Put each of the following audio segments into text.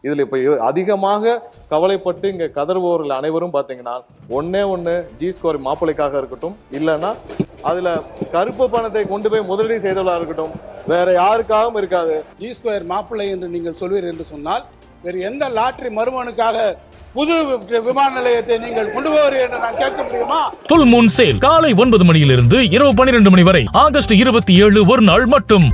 இதுல இப்ப அதிகமாக கவலைப்பட்டு இங்க கதறுபவர்கள் அனைவரும் பாத்தீங்கன்னா ஒண்ணு ஜி ஸ்கொயர் மாப்பிள்ளைக்காக இருக்கட்டும், இல்லைன்னா அதுல கருப்பு பணத்தை கொண்டு போய் முதலீடு செய்தவர்களா இருக்கட்டும், வேற யாருக்காகவும் இருக்காது. ஜி ஸ்கொயர் மாப்பிள்ளை என்று நீங்கள் சொல்வீர் என்று சொன்னால் வேறு எந்த லாட்டரி மறுமனுக்காக புது விமான நிலையத்தை நீங்கள் கொண்டு போவீர்கள் என்று நான் கேட்க முடியுமா? ஃபுல் மூன் சேல் காலை 9 மணியிலிருந்து இரவு 12 மணி வரை ஆகஸ்ட் 27 ஒரு நாள் மட்டும்.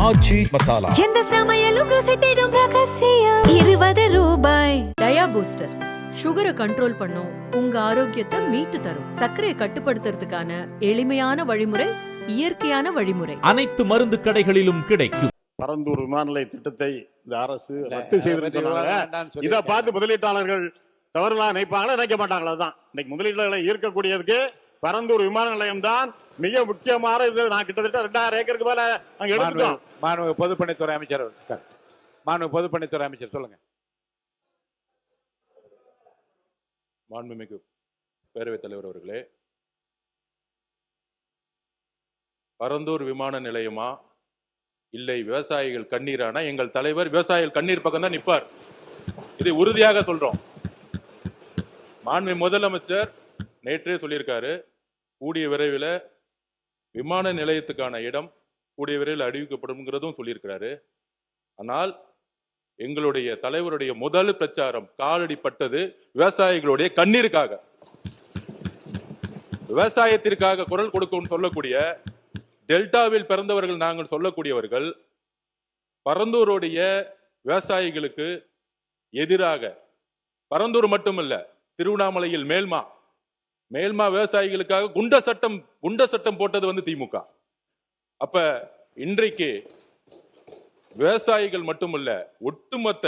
ஆச்சி மசாலா எந்த சமையலும் ருசி தேடும் ரகசியம் 20 ரூபாய். டயா பூஸ்டர் சுகரை கண்ட்ரோல் பண்ணும், உங்க ஆரோக்கியத்தை மீட்டு தரும். சர்க்கரையை கட்டுப்படுத்துறதுக்கான எளிமையான வழிமுறை, இயற்கையான வழிமுறை. அனைத்து மருந்து கடைகளிலும் கிடைக்கும். பரந்தூர் விமான நிலைய திட்டத்தை இந்த அரசு ரத்து செய்திருக்கிறாங்க. இதை பார்த்து முதலீட்டாளர்கள் தவறுலாம் நினைப்பாங்களா, நினைக்க மாட்டாங்களா? தான் இன்னைக்கு முதலீட்டாளர்களை ஈர்க்கக்கூடியதுக்கு பரந்தூர் விமான நிலையம் தான் மிக முக்கியமான இது. நான் கிட்டத்தட்ட 2000 ஏக்கருக்கு மேல அங்க எடுத்துட்டோம். மாண்பு பொதுப்பணித்துறை அமைச்சர், மாண்பு பொதுப்பணித்துறை அமைச்சர் சொல்லுங்க. மாண்புமிகு பேரவைத் தலைவர் அவர்களே, பரந்தூர் விமான நிலையமா இல்லை விவசாயிகள் கண்ணீரானா? எங்கள் தலைவர் விவசாயிகள் கண்ணீர் பக்கம் தான் நிற்பார். இதை உறுதியாக சொல்றோம். மாண்பு முதலமைச்சர் நேற்றே சொல்லியிருக்காரு, கூடிய விரைவில் விமான நிலையத்துக்கான இடம் கூடிய விரைவில் அறிவிக்கப்படும்ங்கிறதும் சொல்லியிருக்கிறாரு. ஆனால் எங்களுடைய தலைவருடைய முதல் பிரச்சாரம் காலடிப்பட்டது விவசாயிகளுடைய கண்ணீருக்காக. விவசாயத்திற்காக குரல் கொடுக்கும் சொல்லக்கூடிய டெல்டாவில் பிறந்தவர்கள் நாங்கள் சொல்லக்கூடியவர்கள் பரந்தூருடைய விவசாயிகளுக்கு எதிராக, பரந்தூர் மட்டுமல்ல, திருவண்ணாமலையில் மேல்மா விவசாயிகளுக்காக குண்ட சட்டம் போட்டது திமுக. அப்ப இன்றைக்கு விவசாயிகள் மட்டுமல்ல, ஒட்டுமொத்த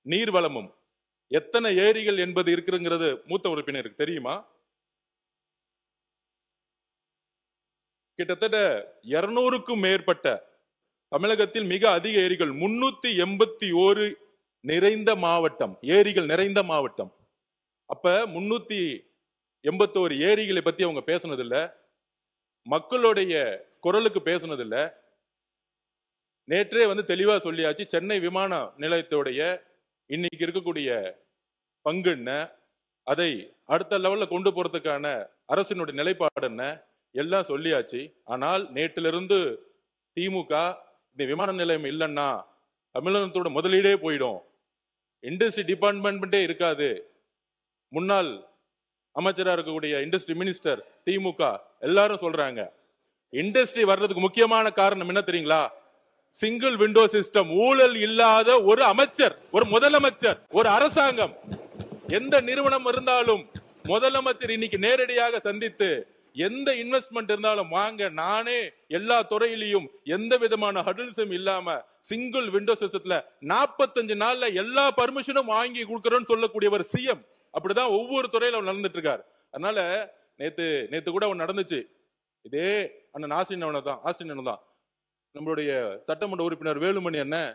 நீர்வளமும் எத்தனை ஏரிகள் என்பது இருக்குங்கிறது மூத்த உறுப்பினருக்கு தெரியுமா? கிட்டத்தட்ட 200க்கும் மேற்பட்ட தமிழகத்தில் மிக அதிக ஏரிகள், 381 நிறைந்த மாவட்டம், ஏரிகள் நிறைந்த மாவட்டம். அப்ப 381 ஏரிகளை பத்தி அவங்க பேசுனதில்லை, மக்களுடைய குரலுக்கு பேசுனதில்லை. நேற்றே தெளிவா சொல்லியாச்சு. சென்னை விமான நிலையத்தோடைய இன்னைக்கு இருக்கக்கூடிய பங்கு என்ன, அதை அடுத்த லெவல்ல கொண்டு போறதுக்கான அரசினுடைய நிலைப்பாடு என்ன, எல்லாம் சொல்லியாச்சு. ஆனால் நேற்றிலிருந்து திமுக இந்த விமான நிலையம் இல்லைன்னா தமிழகத்தோட முதலீடே போயிடும், இண்டஸ்ட்ரி டிபார்ட்மெண்ட்டே இருக்காது. முன்னாள் அமைச்சராக இருக்கக்கூடிய இண்டஸ்ட்ரி மினிஸ்டர் திமுக எல்லாரும் சொல்றாங்க. இண்டஸ்ட்ரி வர்றதுக்கு முக்கியமான காரணம் என்ன தெரியுங்களா? Single window system. ஊழல் இல்லாத ஒரு அமைச்சர், ஒரு முதலமைச்சர், ஒரு அரசாங்கம், எந்த நிறுவனம் இருந்தாலும் முதலமைச்சர் இன்னைக்கு நேரடியாக சந்தித்து எந்த இன்வெஸ்ட்மெண்ட் இருந்தாலும் வாங்க, நானே எல்லா துறையிலையும் எந்த விதமான ஹடில்ஸும் இல்லாம சிங்கிள் விண்டோ சிஸ்டத்துல 45 நாள்ல எல்லா பர்மிஷனும் வாங்கி கொடுக்கறோம்னு சொல்லக்கூடியவர் சிஎம். அப்படிதான் ஒவ்வொரு துறையில நடந்துட்டு இருக்காரு. அதனால நேத்து கூட ஒன்று நடந்துச்சு. இதே அண்ணன் ஆஸ்டின் தான் நம்மளுடைய சட்டமன்ற உறுப்பினர் வேலுமணி அண்ணன்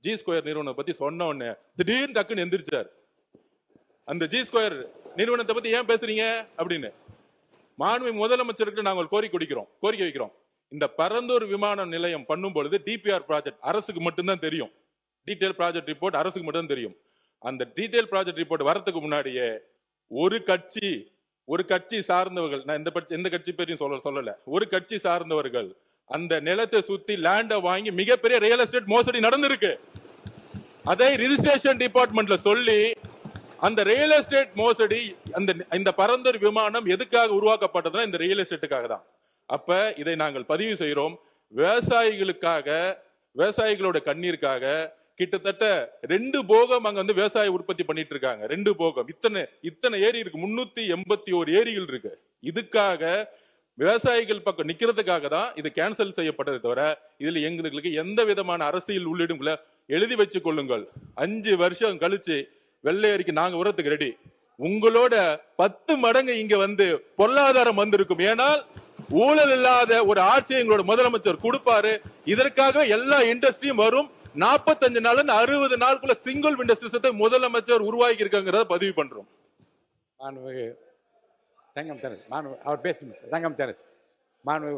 ஜி ஸ்கொயர் நிறுவனத்தை பத்தி சொன்ன உடனே திடீர்னு டக்குன்னு எந்திரிச்சார். அந்த ஜி ஸ்கொயர் நிறுவனத்தை பத்தி ஏன் பேசுறீங்க அப்படின்னு மாண்பு முதலமைச்சருக்கு நாங்கள் கோரிக்கை வைக்கிறோம். இந்த பரந்தூர் விமான நிலையம் பண்ணும் பொழுது டிபிஆர் ப்ராஜெக்ட் அரசுக்கு மட்டும்தான் தெரியும், டீடைல் ப்ராஜெக்ட் ரிப்போர்ட் அரசுக்கு மட்டும் தெரியும். அந்த டீடைல் ப்ராஜெக்ட் ரிப்போர்ட் வரதுக்கு முன்னாடியே ஒரு கட்சி சார்ந்தவர்கள், நான் எந்த கட்சி பேரையும் சொல்லல, ஒரு கட்சி சார்ந்தவர்கள் அந்த நிலத்தை சுத்தி லேண்ட வாங்கி மிகப்பெரிய ரியல் எஸ்டேட் மோசடி நடந்திருக்கு. அதை ரிஜிஸ்ட்ரேஷன் டிபார்ட்மெண்ட்ல சொல்லி அந்த ரியல் எஸ்டேட் மோசடி, இந்த பரந்தூர் விமானம் எதுக்காக உருவாக்கப்பட்டதுன்னா இந்த ரியல் எஸ்டேட்டுக்காக தான். அப்ப இதை நாங்கள் பதிவு செய்கிறோம். விவசாயிகளுக்காக, விவசாயிகளோட கண்ணீருக்காக கிட்டத்தட்ட 2 போகம் அங்க விவசாய உற்பத்தி பண்ணிட்டு இருக்காங்க. 2 போகம், இத்தனை ஏரி இருக்கு, 381 ஏரிகள் இருக்கு. இதுக்காக விவசாயிகள் பக்கம் நிக்கிறதுக்காக தான் இது கேன்சல் செய்யப்பட்டதை தவிர இதுல எங்களுக்கு எந்த விதமான அரசியல் உள்ளிடும். எழுதி வச்சு கொள்ளுங்கள், 5 வருஷம் கழிச்சு வெள்ளை அறிக்கை நாங்க உரத்துக்கு ரெடி. உங்களோட 10 மடங்கு இங்க பொருளாதாரம் வந்திருக்கும். ஏனால் ஊழல் இல்லாத ஒரு ஆட்சி எங்களோட முதலமைச்சர் கொடுப்பாரு. இதற்காக எல்லா இண்டஸ்ட்ரியும் வரும். 45 நாள் 60 நாளுக்குள்ள சிங்கிள் விண்டோ சிஸ்டத்தை முதலமைச்சர் உருவாக்கி இருக்காங்கிறத பதிவு பண்றோம். தங்கம் தெரஸ் அவர் பேசுங்க. தங்கம் தெரஸ் மாண்பு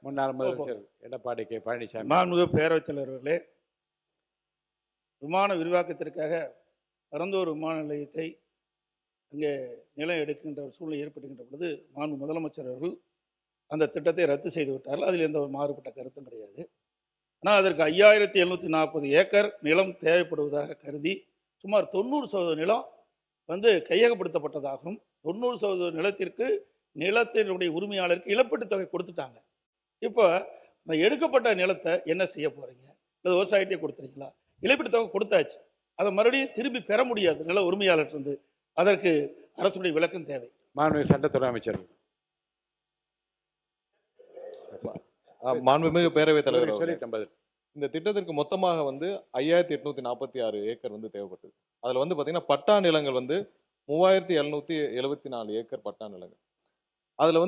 முன்னாள் முதலமைச்சர் எடப்பாடி கே பழனிசாமி. மாண்புமிகு பேரவைத் தலைவர் அவர்களே, விமான விரிவாக்கத்திற்காக பரந்தூர் விமான நிலையத்தை அங்கே நிலம் எடுக்கின்ற ஒரு சூழ்நிலை ஏற்படுகின்ற பொழுது மாண்பு முதலமைச்சர் அவர்கள் அந்த திட்டத்தை ரத்து செய்து விட்டார்கள். அதில் எந்த ஒரு மாறுபட்ட கருத்தும் கிடையாது. ஆனால் அதற்கு 5740 ஏக்கர் நிலம் தேவைப்படுவதாக கருதி சுமார் 90% நிலம் கையகப்படுத்தப்பட்டதாகவும் 90% நிலத்திற்கு நிலத்தினுடைய உரிமையாளருக்கு இழப்பீட்டுத் தொகை கொடுத்துட்டாங்க. இப்போ இந்த எடுக்கப்பட்ட நிலத்தை என்ன செய்ய போறீங்க? இல்லை விவசாயிட்டே கொடுத்துறீங்களா? இழப்பீட்டுத் தொகை கொடுத்தாச்சு, அதை மறுபடியும் திரும்பி பெற முடியாது நில உரிமையாளர்கிட்ட. அதற்கு அரசுடைய விளக்கம் தேவை. மாண்புமிகு சட்டத்துறை அமைச்சர். மாண்புமிகு பேரவைத் தலைவர் சொல்லி அவர்களே, இந்த திட்டத்திற்கு மொத்தமாக 5846 ஏக்கர் தேவைப்பட்டது. அதுல பாத்தீங்கன்னா பட்டா நிலங்கள் 3774 ஏக்கர் பட்டா நிலங்கள். அதுல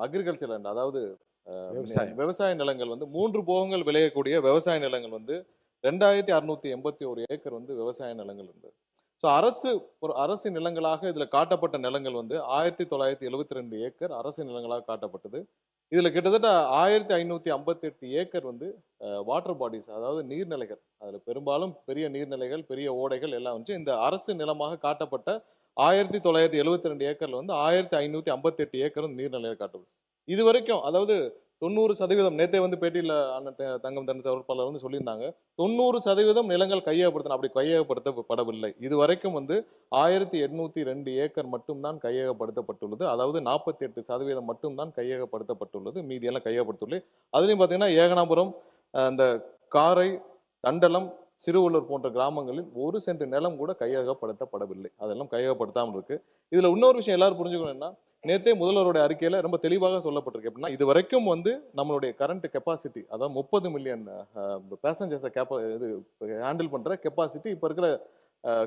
அக்ரிகல்ச்சர் லேண்ட், அதாவது விவசாய நிலங்கள் 3 போகங்கள் விளையக்கூடிய விவசாய நிலங்கள் 2681 ஏக்கர் விவசாய நிலங்கள் இருந்தது. ஸோ அரசு நிலங்களாக இதுல காட்டப்பட்ட நிலங்கள் 1972 ஏக்கர் அரசு நிலங்களாக காட்டப்பட்டது. இதுல கிட்டத்தட்ட 1558 ஏக்கர் வாட்டர் பாடிஸ், அதாவது நீர்நிலைகள். அதுல பெரும்பாலும் பெரிய நீர்நிலைகள், பெரிய ஓடைகள் எல்லாம் இந்த அரசு நிலமாக காட்டப்பட்ட 1972 ஏக்கர்ல 1558 ஏக்கர் நீர்நிலைகள் காட்டப்படும். இது வரைக்கும், அதாவது 90%, நேத்தே பேட்டியில் அண்ணன் தங்கம் தென்னரசு அவர் பலர் சொல்லியிருந்தாங்க, 90% நிலங்கள் கையகப்படுத்தணும். அப்படி கையகப்படுத்தப்படவில்லை. இது வரைக்கும் 1802 ஏக்கர் மட்டும்தான் கையகப்படுத்தப்பட்டுள்ளது. அதாவது 48% மட்டும்தான் கையகப்படுத்தப்பட்டுள்ளது. மீதியெல்லாம் கையகப்படுத்தவில்லை. அதுலயும் பார்த்தீங்கன்னா ஏகனாபுரம், இந்த காரை, தண்டலம், சிறுவள்ளூர் போன்ற கிராமங்களில் 1 சென்ட் நிலம் கூட கையகப்படுத்தப்படவில்லை. அதெல்லாம் கையகப்படுத்தாமல் இருக்கு. இதுல இன்னொரு விஷயம் எல்லாரும் புரிஞ்சுக்கணும்னா, நேத்தே முதல்வருடைய அறிக்கையில ரொம்ப தெளிவாக சொல்லப்பட்டிருக்கு. எப்படின்னா, இது வரைக்கும் நம்மளுடைய கரண்ட் கெப்பாசிட்டி, அதாவது 30 மில்லியன் பேசஞ்சர்ஸை ஹேண்டில் பண்ற கெப்பாசிட்டி இப்ப இருக்கிற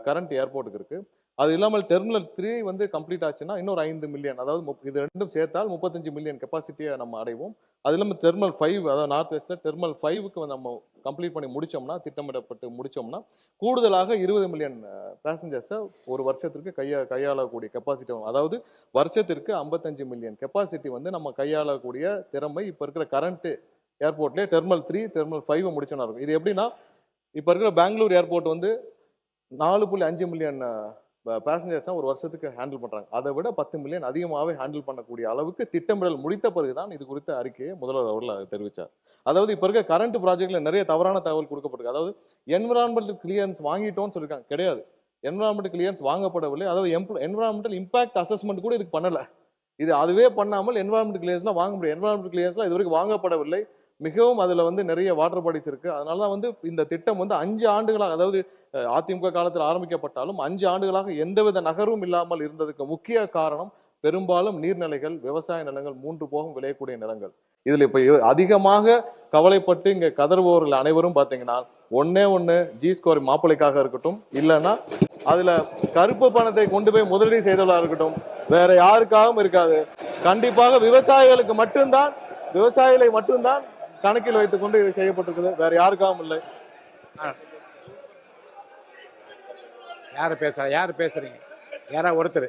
கரண்ட் ஏர்போர்ட்டுக்கு இருக்கு. அது இல்லாமல் டெர்மினல் 3 கம்ப்ளீட் ஆச்சுன்னா இன்னொரு 5 மில்லியன், அதாவது இது ரெண்டும் சேர்த்தால் 35 மில்லியன் கெப்பாசிட்டியை நம்ம அடைவோம். அது இல்லாமல் டெர்மினல் 5, அதாவது நார்த் வெஸ்ட்ல டெர்மினல் 5க்கு நம்ம கம்ப்ளீட் பண்ணி முடிச்சோம்னா, திட்டமிடப்பட்டு முடிச்சோம்னா, கூடுதலாக 20 மில்லியன் பேசஞ்சர்ஸை ஒரு வருஷத்திற்கு கையாளக்கூடிய கெப்பாசிட்டி வரும். அதாவது வருஷத்திற்கு 55 மில்லியன் கெப்பாசிட்டி நம்ம கையாளக்கூடிய திறமை இப்ப இருக்கிற கரண்ட் ஏர்போர்ட்லேயே டெர்மினல் 3, டெர்மினல் 5 முடிச்சோன்னா இருக்கும். இது எப்படின்னா, இப்ப இருக்கிற பெங்களூர் ஏர்போர்ட் 4.5 மில்லியன் பேசஞ்சர்ஸ் ஒரு வருஷத்துக்கு ஹேண்டில் பண்றாங்க. அதை விட 10 மில்லியன் அதிகமாகவே ஹேண்டில் பண்ணக்கூடிய அளவுக்கு திட்டமிடல் முடித்த பிறகுதான் இது குறித்த அறிக்கையை முதல்வர் அவர்கள் தெரிவித்தார். அதாவது இப்ப இருக்க கரண்ட் ப்ராஜெக்ட்ல நிறைய தவறான தகவல் கொடுக்கப்பட்டிருக்கு. அதாவது என்விரான்மெண்டல் கிளியரன்ஸ் வாங்கிட்டோம்னு சொல்லியிருக்காங்க. கிடையாது, என்விரான்மெண்டல் கிளியரன்ஸ் வாங்கப்படவில்லை. அதாவது என்விரான்மெண்டல் இம்பாக்ட் அசஸ்மெண்ட் கூட இதுக்கு பண்ணல. இது அதுவே பண்ணாமல் என்விரான்மெண்டல் கிளியரன்ஸ்லாம் வாங்க முடியும். என்விரான்மெண்டல் கிளியரன்ஸ்லாம் இது வரைக்கும் வாங்கப்படவில்லை. மிகவும் அதுல நிறைய வாட்டர் பாடிஸ் இருக்கு. அதனாலதான் இந்த திட்டம் 5 ஆண்டுகளாக, அதாவது அதிமுக காலத்தில் ஆரம்பிக்கப்பட்டாலும் 5 ஆண்டுகளாக எந்தவித நகர்வும் இல்லாமல் இருந்ததுக்கு முக்கிய காரணம் பெரும்பாலும் நீர்நிலைகள், விவசாய நிலங்கள், 3 போகம் விளையக்கூடிய நிலங்கள். இதுல இப்ப அதிகமாக கவலைப்பட்டு இங்க கதறுபவர்கள் அனைவரும் பாத்தீங்கன்னா, ஒண்ணு G-Square மாப்பிளைக்காக இருக்கட்டும், இல்லைன்னா அதுல கருப்பு பணத்தை கொண்டு போய் முதலீடு செய்தவர்களா இருக்கட்டும், வேற யாருக்காகவும் இருக்காது. கண்டிப்பாக விவசாயிகளை மட்டும்தான் கணக்கில் வைத்துக் கொண்டு இது செய்யப்பட்டிருக்குது. வேற யாருக்காகவும் இல்லை. யாரு பேசுறீங்க? யாரா ஒருத்தர்.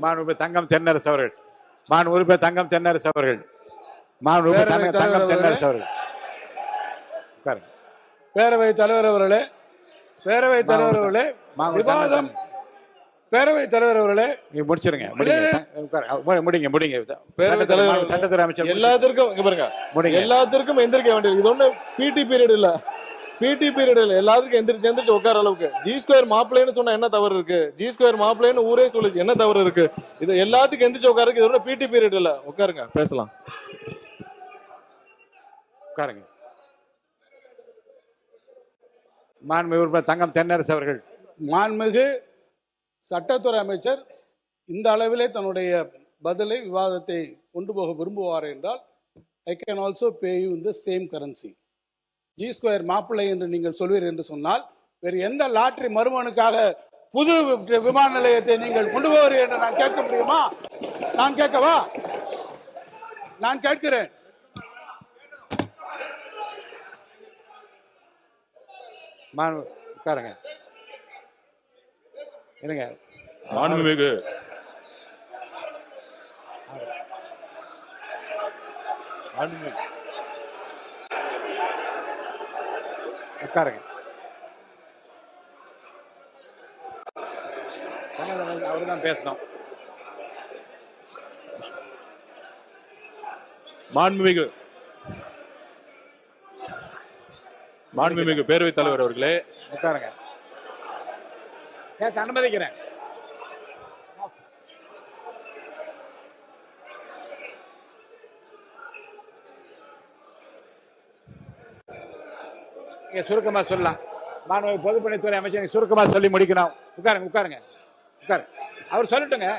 மாண்பு தங்கம் தென்னரசு அவர்கள். மாண்பு தங்கம் தென்னரசு அவர்கள். தங்கம் தென்னரசு அவர்கள். பேரவைத் தலைவர் அவர்களே, பேரவைத் தலைவர் அவர்களே, விவாதம். பேரவைத் தலைவர் அவர்களே, நீங்க முடிச்சிருங்க. முடிங்க. பேரவைத் தலைவர், சட்டத்துறை அமைச்சர் எல்லாத்திற்கும் இங்க பாருங்க, எல்லாத்திற்கும் எந்திரிக்க வேண்டியது. இது ஒண்ணு பிடி பீரியட் இல்ல, எல்லாத்துக்கும் எந்திரிச்சு உட்கார அளவுக்கு. G-Square மாப்பிள்ளைன்னு சொன்னா என்ன தவறு இருக்கு? G-Square மாப்பிள்ளைன்னு ஊரே சொல்லுச்சு, என்ன தவறு இருக்கு? இது எல்லாத்துக்கும் எந்திரிச்சு உட்காருக்கு. இது ஒண்ணு பிடி பீரியட் இல்ல. உட்காருங்க, பேசலாம். உட்காருங்க. மாண்புமிகு தங்கம் தென்னரசு அவர்கள். மாண்புமிகு சட்டத்துறை அமைச்சர் இந்த அளவிலே தன்னுடைய பதிலை, விவாதத்தை கொண்டு போக விரும்புவார் என்றால், I can also pay you in the same currency. G-Square மாப்பிள்ளை என்று நீங்கள் சொல்வீர் என்று சொன்னால், வேறு எந்த லாட்டரி மருமனுக்காக புது விமான நிலையத்தை நீங்கள் கொண்டு போவீர் என்று நான் கேட்க முடியுமா? நான் கேட்கவா? நான் கேட்கிறேன். உட்காருங்க. இருங்க. மாண்புமிகு உட்காருங்க. அவரு தான் பேசணும். மாண்புமிகு பேரவைத் தலைவர் அவர்களே, உட்காருங்க. பேச அனுமதிக்கிறேன். நீங்க சுருக்கமா சொல்லலாம். மாண்புமிகு பொதுப்பணித்துறை அமைச்சர் நீங்க சுருக்கமா சொல்லி முடிக்கணும். உட்காருங்க உட்காருங்க உட்காரு. அவர் சொல்லட்டுங்க.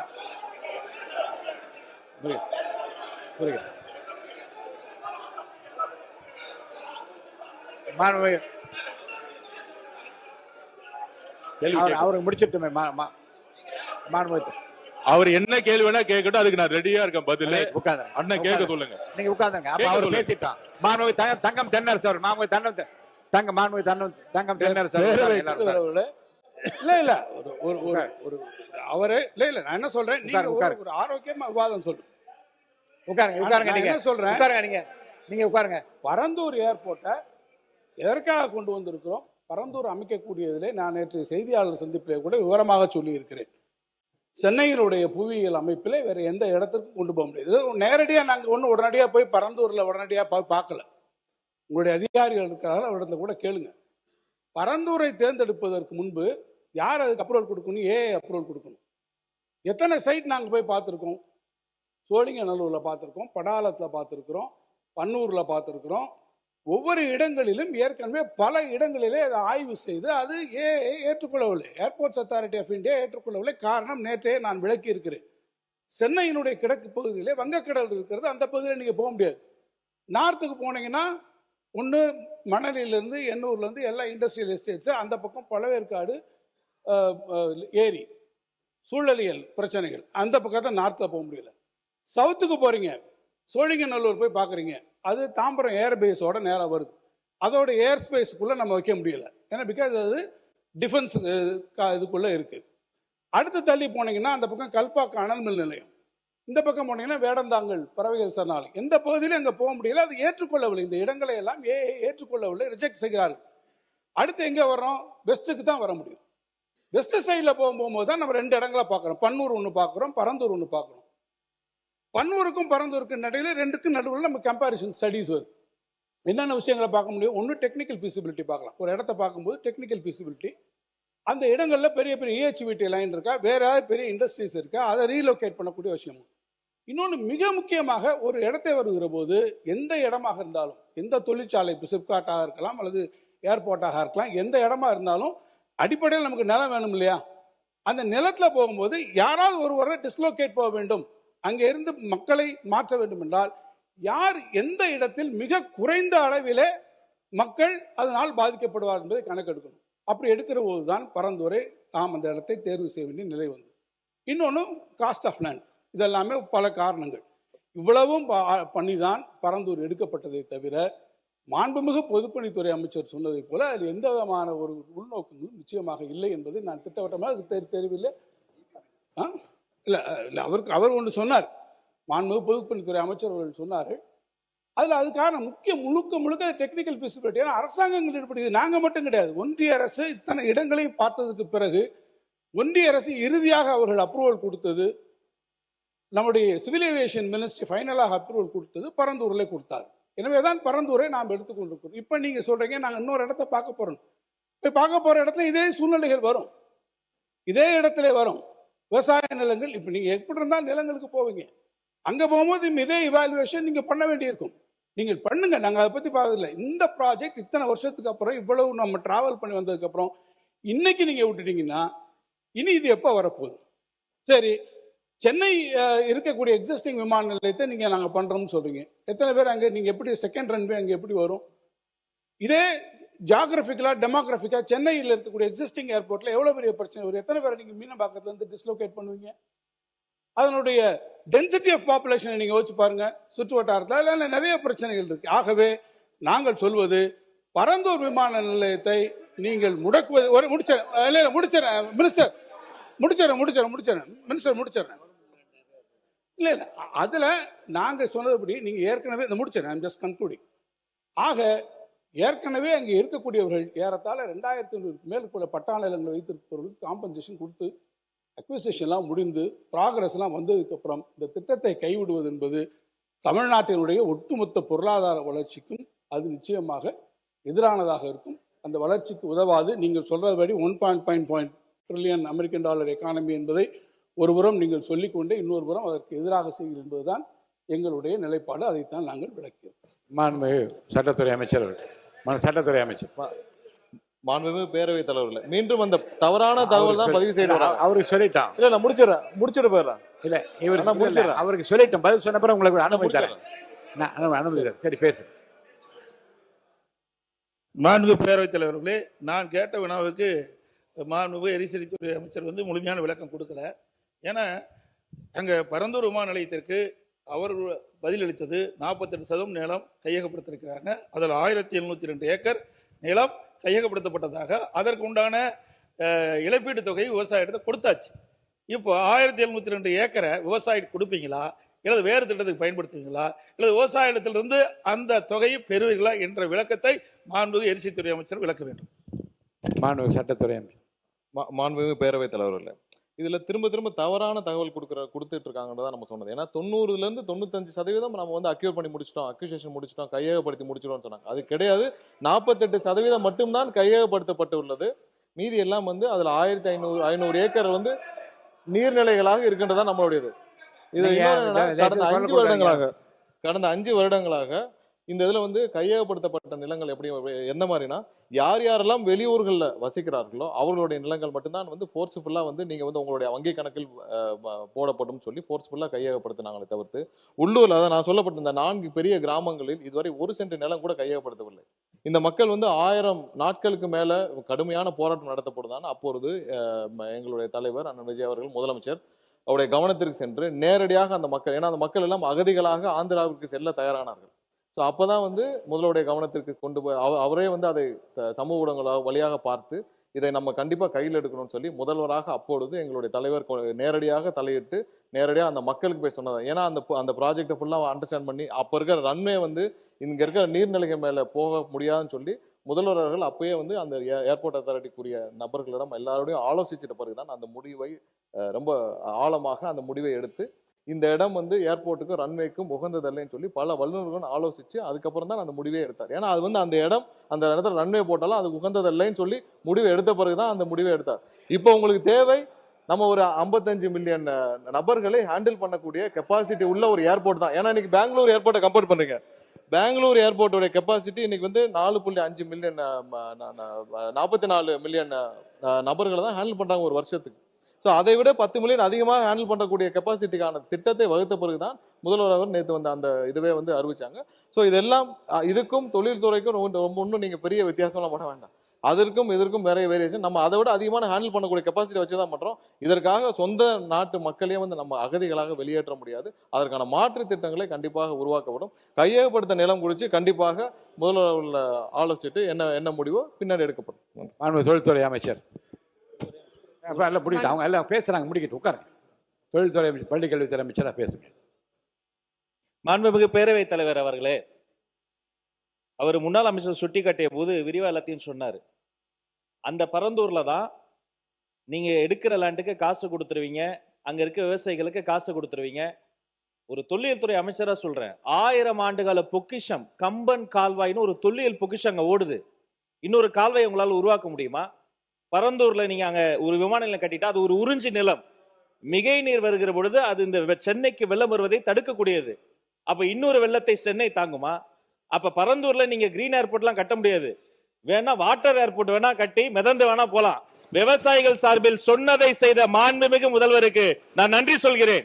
மாண்புமிகு அவருக்கு முடிச்சிட்டுமே. மாண்புமிகு அவர் என்ன கேள்வி வேணா கேட்கட்டும், அதுக்கு நான் ரெடியா இருக்கேன் பதில். உட்கார்ந்து அண்ணன் கேட்க சொல்லுங்க. நீங்க உட்கார்ந்துங்க. அப்ப அவர் பேசிட்டான். மாண்புமிகு தங்கம் தென்னரசு அவர். மாண்புமிகு தங்கம் தென்னரசு இல்ல ஒரு அவரே இல்ல நான் என்ன சொல்றேன், நீங்க ஒரு ஆரோக்கியமா விவாதம் சொல்லுங்க. உட்காருங்க. நீங்க என்ன சொல்றேன், உட்காருங்க. நீங்க உட்காருங்க. பரந்தூர் ஏர்போர்ட்டை எதற்காக கொண்டு வந்திருக்கிறோம், பரந்தூர் அமைக்கக்கூடியதிலே நான் நேற்று செய்தியாளர் சந்திப்பிலே கூட விவரமாக சொல்லி இருக்கிறேன். சென்னையினுடைய புவியியல் அமைப்பில் வேற எந்த இடத்துக்கும் கொண்டு போக முடியாது. நேரடியாக நாங்கள் உடனடியாக போய் பரந்தூரில் உடனடியாக போய் பார்க்கல. உங்களுடைய அதிகாரிகள் இருக்கிறார்கள், அவரிடத்துல கூட கேளுங்க. பரந்தூரை தேர்ந்தெடுப்பதற்கு முன்பு யார் அதுக்கு அப்ரூவல் கொடுக்கணும், அப்ரூவல் கொடுக்கணும். எத்தனை சைட் நாங்கள் போய் பார்த்துருக்கோம். சோழிங்கநல்லூரில் பார்த்துருக்கோம், படாலத்தில் பார்த்துருக்குறோம், பன்னூரில் பார்த்துருக்குறோம். ஒவ்வொரு இடங்களிலும் ஏற்கனவே பல இடங்களிலே அதை ஆய்வு செய்து அது ஏற்றுக்கொள்ளவில்லை. ஏர்போர்ட்ஸ் அத்தாரிட்டி ஆஃப் இந்தியா ஏற்றுக்கொள்ளவில்லை. காரணம் நேற்றே நான் விளக்கி இருக்கிறேன். சென்னையினுடைய கிழக்கு பகுதியிலே வங்கக்கடல் இருக்கிறது, அந்த பகுதியில் நீங்கள் போக முடியாது. நார்த்துக்கு போனீங்கன்னா ஒன்று மணலிலிருந்து எண்ணூர்லேருந்து எல்லா இண்டஸ்ட்ரியல் எஸ்டேட்ஸு, அந்த பக்கம் பழவேற்காடு ஏரி சூழலியல் பிரச்சனைகள், அந்த பக்கத்தை நார்த்தில் போக முடியல. சவுத்துக்கு போகிறீங்க, சோழிங்கநல்லூர் போய் பார்க்குறீங்க, அது தாம்பரம் ஏர்பேஸோட நேராக வருது. அதோட ஏர் ஸ்பேஸுக்குள்ளே நம்ம வைக்க முடியலை. ஏன்னா பிகாஸ் அது டிஃபென்ஸ் இதுக்குள்ளே இருக்குது. அடுத்து தள்ளி போனீங்கன்னா அந்த பக்கம் கல்பாக்கம் அனல் மில் நிலையம், இந்த பக்கம் போனீங்கன்னா வேடந்தாங்கல் பறவைகள் சரணாலயம், எந்த பகுதியிலும் அங்கே போக முடியல. அது ஏற்றுக்கொள்ளவில்லை. இந்த இடங்களை எல்லாம் ஏற்றுக்கொள்ளவில்லை, ரிஜெக்ட் செய்கிறார்கள். அடுத்து எங்கே வர்றோம், வெஸ்ட்டுக்கு தான் வர முடியும். வெஸ்ட் சைடில் போகும்போது தான் நம்ம 2 இடங்களை பார்க்குறோம். பன்னூர் ஒன்று பார்க்குறோம், பரந்தூர் ஒன்று பார்க்குறோம். பன்னூருக்கும் பரந்தூருக்கும் நடுவில் 2க்கும் நடுவில் நம்ம கம்பேரிசன் ஸ்டடீஸ் வருது. என்னென்ன விஷயங்களை பார்க்க முடியும், ஒன்று டெக்னிக்கல் ஃபீசிபிலிட்டி பார்க்கலாம். ஒரு இடத்த பார்க்கும்போது டெக்னிக்கல் ஃபீசிபிலிட்டி, அந்த இடங்களில் பெரிய பெரிய EHVT லைன் இருக்கா, வேற ஏதாவது பெரிய இண்டஸ்ட்ரீஸ் இருக்கா, அதை ரீலோகேட் பண்ணக்கூடிய விஷயம். இன்னொன்று மிக முக்கியமாக, ஒரு இடத்தை வருகிற போது எந்த இடமாக இருந்தாலும், எந்த தொழிற்சாலை, சிப்காட்டாக இருக்கலாம் அல்லது ஏர்போர்ட்டாக இருக்கலாம், எந்த இடமா இருந்தாலும் அடிப்படையில் நமக்கு நிலம் வேணும் இல்லையா? அந்த நிலத்தில் போகும்போது யாராவது ஒருவரை டிஸ்லோகேட் போக வேண்டும், அங்கே இருந்து மக்களை மாற்ற வேண்டும் என்றால் யார் எந்த இடத்தில் மிக குறைந்த அளவிலே மக்கள் அதனால் பாதிக்கப்படுவார் என்பதை கணக்கெடுக்கணும். அப்படி எடுக்கிற போது தான் பரந்தூரை நாம் அந்த இடத்தை தேர்வு செய்ய வேண்டிய நிலை வந்து. இன்னொன்று காஸ்ட் ஆஃப் லேண்ட், இதெல்லாமே பல காரணங்கள். இவ்வளவும் பண்ணி தான் பரந்தூர் எடுக்கப்பட்டதை தவிர மாண்புமிகு பொதுப்பணித்துறை அமைச்சர் சொன்னதை போல அதில் எந்த விதமான ஒரு உள்நோக்கங்களும் நிச்சயமாக இல்லை என்பதை நான் திட்டவட்டமாக தெரியவில்லை. இல்லை அவர் ஒன்று சொன்னார், மாண்புமிகு பொதுப்பணித்துறை அமைச்சர் அவர்கள் சொன்னார்கள். அதில் அதுக்கான முழுக்க டெக்னிக்கல் ஃபீசிபிலிட்டி. ஏன்னா அரசாங்கங்கள் ஈடுபடுது, நாங்கள் மட்டும் கிடையாது. ஒன்றிய அரசு இத்தனை இடங்களையும் பார்த்ததுக்கு பிறகு ஒன்றிய அரசு இறுதியாக அவர்கள் அப்ரூவல் கொடுத்தது, நம்முடைய சிவில் ஏவியேஷன் மினிஸ்ட்ரி ஃபைனலாக அப்ரூவல் கொடுத்தது பரந்தூரில் கொடுத்தார். எனவே தான் பரந்தூரை நாம் எடுத்துக்கொண்டிருக்கிறோம். இப்போ நீங்கள் சொல்கிறீங்க நாங்கள் இன்னொரு இடத்த பார்க்க போகிறோம். இப்போ பார்க்க போகிற இடத்துல இதே சூழ்நிலைகள் வரும், இதே இடத்துல வரும். விவசாய நிலங்கள், இப்போ நீங்கள் எப்படி இருந்தால் நிலங்களுக்கு போவீங்க, அங்கே போகும்போது இதே இவாலுவேஷன் நீங்கள் பண்ண வேண்டியிருக்கும். நீங்கள் பண்ணுங்க, நாங்கள் அதை பற்றி பார்க்கல. இந்த ப்ராஜெக்ட் இத்தனை வருஷத்துக்கு அப்புறம், இவ்வளவு நம்ம டிராவல் பண்ணி வந்ததுக்கப்புறம் இன்னைக்கு நீங்கள் விட்டுட்டீங்கன்னா இனி இது எப்போ வரப்போகுது? சரி, சென்னை இருக்கக்கூடிய எக்ஸிஸ்டிங் விமான நிலையத்தை நீங்கள் நாங்கள் பண்ணுறோம்னு சொல்கிறீங்க. எத்தனை பேர் அங்கே, நீங்கள் எப்படி செகண்ட் ரன்வே அங்கே எப்படி வரும்? இதே ஜியாகிரபிக்கலாக டெமோகிராஃபிக்காக சென்னையில் இருக்கக்கூடிய எக்ஸிஸ்டிங் ஏர்போர்ட்டில் எவ்வளோ பெரிய பிரச்சனை வரும்? எத்தனை பேரை நீங்கள் மீனம்பாக்கத்துலேருந்து டிஸ்லோகேட் பண்ணுவீங்க? அதனுடைய டென்சிட்டி ஆஃப் பாப்புலேஷனை நீங்கள் யோசிச்சு பாருங்க. சுற்று வட்டாரத்தில் அதில் நிறைய பிரச்சனைகள் இருக்கு. ஆகவே நாங்கள் சொல்வது, பரந்தூர் விமான நிலையத்தை நீங்கள் முடக்குவது. ஒரு முடிச்சிடறேன் மினிஸ்டர். இல்லை அதில் நாங்கள் சொன்னதுபடி நீங்கள் ஏற்கனவே இந்த முடிச்சிடறேன். I'm just concluding. ஆக ஏற்கனவே அங்கே இருக்கக்கூடியவர்கள் ஏறத்தாழ 2500 மேல் கூட பட்டா நிலங்களை வைத்திருப்பவர்களுக்கு காம்பன்சேஷன் கொடுத்து அக்விசிஷன்லாம் முடிந்து ப்ராக்ரஸ்லாம் வந்ததுக்கப்புறம் இந்த திட்டத்தை கைவிடுவது என்பது தமிழ்நாட்டினுடைய ஒட்டுமொத்த பொருளாதார வளர்ச்சிக்கும் அது நிச்சயமாக எதிரானதாக இருக்கும். அந்த வளர்ச்சிக்கு உதவாது. நீங்கள் சொல்றபடி 1.5 ட்ரில்லியன் அமெரிக்கன் டாலர் எக்கானமி என்பதை ஒருபுறம் நீங்கள் சொல்லிக்கொண்டே இன்னொரு புறம் அதற்கு எதிராக செய்கிறது என்பதுதான் எங்களுடைய நிலைப்பாடு. அதைத்தான் நாங்கள் விளக்கிறோம். மாண்புமிகு சட்டத்துறை அமைச்சர் சட்டத்துறை அமைச்சர் மாண்புமிகு பேரவைத் தலைவர்களே, மீண்டும் அந்த தவறான தகவல் தான் பதிவு செய்யறாங்க. அவருக்கு சொல்லிட்டான். இல்ல நான் முடிச்சிட்டு போயிடுறேன். இல்ல இவருக்கு முடிச்சிடறேன். அவருக்கு சொல்லிட்டேன். பதில் சொன்ன பிறகு உங்களுக்கு அனுமதி தரேன். அனுமதி தரேன். சரி பேசு. மாண்புமிகு பேரவைத் தலைவர்களே, நான் கேட்ட வினாவுக்கு மாண்புமிகு எரிசக்தித்துறை அமைச்சர் முழுமையான விளக்கம் கொடுக்கல. ஏன்னா அங்கே பரந்தூர் விமான நிலையத்திற்கு அவர் பதிலளித்தது 48% நிலம் கையகப்படுத்திருக்கிறாங்க. அதில் 1702 ஏக்கர் நிலம் கையகப்படுத்தப்பட்டதாக அதற்கு உண்டான இழப்பீட்டு தொகை விவசாயிட்ட கொடுத்தாச்சு. இப்போ 1702 ஏக்கரை விவசாயிக்கு கொடுப்பீங்களா, இல்லது வேறு திட்டத்துக்கு பயன்படுத்துவீங்களா, இல்லது விவசாயத்திலிருந்து அந்த தொகையை பெறுவீர்களா என்ற விளக்கத்தை மாண்புமிகு எரிசக்தித்துறை அமைச்சர் விளக்க வேண்டும். மாண்புமிகு சட்டத்துறை அமைச்சர். மாண்புமிகு பேரவைத் தலைவர்களே, இதுல திரும்ப திரும்ப தவறான தகவல் கொடுத்துட்டு இருக்காங்கன்றதான் நம்ம சொன்னது. ஏன்னா 90% இருந்து 95% நம்ம அக்யூர் பண்ணி முடிச்சிட்டோம், அக்யூசேஷன் முடிச்சிட்டோம், கையகப்படுத்தி முடிச்சிட்டோம்னு சொன்னாங்க. அது கிடையாது. 48% மட்டும்தான் கையகப்படுத்தப்பட்டு உள்ளது. மீதி எல்லாம் அதுல 1500 ஏக்கர் நீர்நிலைகளாக இருக்கின்றதா நம்மளுடையது. இது கடந்த 5 வருடங்களாக இந்த இதுல கையகப்படுத்தப்பட்ட நிலங்கள் எப்படி எந்த மாதிரினா, யார் யாரெல்லாம் வெளியூர்களில் வசிக்கிறார்களோ அவர்களுடைய நிலங்கள் மட்டும்தான் ஃபோர்ஸ்ஃபுல்லா நீங்க உங்களுடைய வங்கி கணக்கில் போடப்படும் சொல்லி ஃபோர்ஸ்ஃபுல்லா கையகப்படுத்தினாங்களே தவிர்த்து உள்ளூர்ல அதான் நான் சொல்லப்பட்ட இந்த 4 பெரிய கிராமங்களில் இதுவரை 1 சென்ட் நிலம் கூட கையகப்படுத்தவில்லை. இந்த மக்கள் 1000 நாட்களுக்கு மேல கடுமையான போராட்டம் நடத்தப்படுதான். அப்பொழுது எங்களுடைய தலைவர் அண்ணன் விஜய் அவர்கள் முதலமைச்சர் அவருடைய கவனத்திற்கு சென்று நேரடியாக அந்த மக்கள், ஏன்னா அந்த மக்கள் எல்லாம் அகதிகளாக ஆந்திராவிற்கு செல்ல தயாரானார்கள். ஸோ அப்போதான் முதல்வருடைய கவனத்திற்கு கொண்டு போய் அவரே அதை சமூக ஊடகங்களாக வழியாக பார்த்து இதை நம்ம கண்டிப்பாக கையில் எடுக்கணும்னு சொல்லி முதல்வராக அப்பொழுது எங்களுடைய தலைவர் நேரடியாக தலையிட்டு நேரடியாக அந்த மக்களுக்கு போய் சொன்னது. ஏன்னா அந்த ப்ராஜெக்டை ஃபுல்லாக அண்டர்ஸ்டாண்ட் பண்ணி அப்போ இருக்கிற ரன்வே இங்கே இருக்கிற நீர்நிலைகள் மேலே போக முடியாதுன்னு சொல்லி முதல்வர் அவர்கள் அப்பயே அந்த ஏர்போர்ட் அத்தாரிட்டிக்குரிய நபர்களிடம் எல்லாரோடையும் ஆலோசிச்சிட்ட பிறகுதான் அந்த முடிவை ரொம்ப ஆழமாக அந்த முடிவை எடுத்து இந்த இடம் ஏர்போர்ட்டுக்கும் ரன்வேக்கும் உகந்ததில்லைன்னு சொல்லி பல வல்லுநர்களும் ஆலோசிச்சு அதுக்கப்புறம் தான் அந்த முடிவே எடுத்தார். ஏன்னா அது அந்த இடத்துல ரன்வே போட்டாலும் அது உகந்ததில்லைன்னு சொல்லி முடிவை எடுத்த பிறகுதான் அந்த முடிவை எடுத்தார். இப்போ உங்களுக்கு தேவை நம்ம ஒரு 55 மில்லியன் நபர்களை ஹேண்டில் பண்ணக்கூடிய கெப்பாசிட்டி உள்ள ஒரு ஏர்போர்ட் தான். ஏன்னா இன்னைக்கு பெங்களூர் ஏர்போர்ட்டை கம்பேர் பண்றீங்க. பெங்களூர் ஏர்போர்ட்டோட கெப்பாசிட்டி இன்னைக்கு 4.5 மில்லியன் 44 மில்லியன் நபர்களை தான் ஹேண்டில் பண்றாங்க ஒரு வருஷத்துக்கு. ஸோ அதை விட 10 மில்லியன் அதிகமாக ஹேண்டில் பண்ணக்கூடிய கெப்பாசிட்டிக்கான திட்டத்தை வகுத்த பிறகுதான் முதல்வர் அவர் நேற்று அந்த இதுவே அறிவிச்சாங்க. ஸோ இதெல்லாம் இதுக்கும் தொழில்துறைக்கும் ஒன்றும் நீங்க பெரிய வித்தியாசம்லாம் பண்ண வேண்டாம். அதற்கும் இதற்கும் வேற வேரியேஷன். நம்ம அதை விட அதிகமான ஹேண்டில் பண்ணக்கூடிய கெப்பாசிட்டி வச்சுதான் பண்றோம். இதற்காக சொந்த நாட்டு மக்களே நம்ம அகதிகளாக வெளியேற்ற முடியாது. அதற்கான மாற்று திட்டங்களை கண்டிப்பாக உருவாக்கப்படும். கையகப்படுத்த நிலம் குறித்து கண்டிப்பாக முதல்வர் ஆலோசிச்சுட்டு என்ன முடிவோ பின்னாடி எடுக்கப்படும். தொழில்துறை அமைச்சர் அவங்க எல்லாம் பேசுறாங்க, முடிக்கிட்டு உட்காருங்க. தொழில்துறை அமைச்சர், பள்ளிக்கல்வித்துறை அமைச்சரா பேசுங்க. மாண்புமிகு பேரவைத் தலைவர் அவர்களே, அவர் முன்னாள் அமைச்சர் சுட்டி காட்டிய போது விரிவா எல்லாத்தையும் சொன்னார். அந்த பரந்தூர்ல தான் நீங்க எடுக்கிற லேண்டுக்கு காசு கொடுத்துருவீங்க, அங்க இருக்க விவசாயிகளுக்கு காசு கொடுத்துருவீங்க. ஒரு தொல்லியல் துறை அமைச்சரா சொல்றேன், 1000 ஆண்டுகால பொக்கிஷம் கம்பன் கால்வாய்னு ஒரு தொல்லியல் பொக்கிஷம் அங்க ஓடுது. இன்னொரு கால்வாய் உங்களால உருவாக்க முடியுமா? பரந்தூர்ல நீங்க அங்க ஒரு விமான நிலையம் கட்டிட்டா அது ஒரு உறிஞ்சி நிலம். மிகை நீர் வருகிற பொழுது அது இந்த சென்னைக்கு வெள்ளம் வருவதை தடுக்கக்கூடியது. அப்ப இன்னொரு வெள்ளத்தை சென்னை தாங்குமா? அப்ப பரந்தூர்ல நீங்க கிரீன் ஏர்போர்ட்லாம் கட்ட முடியாது. வேணா வாட்டர் ஏர்போர்ட் வேணா கட்டி மிதந்து வேணா போலாம். விவசாயிகள் சார்பில் சொன்னதை செய்த மாண்புமிகு முதல்வருக்கு நான் நன்றி சொல்கிறேன்.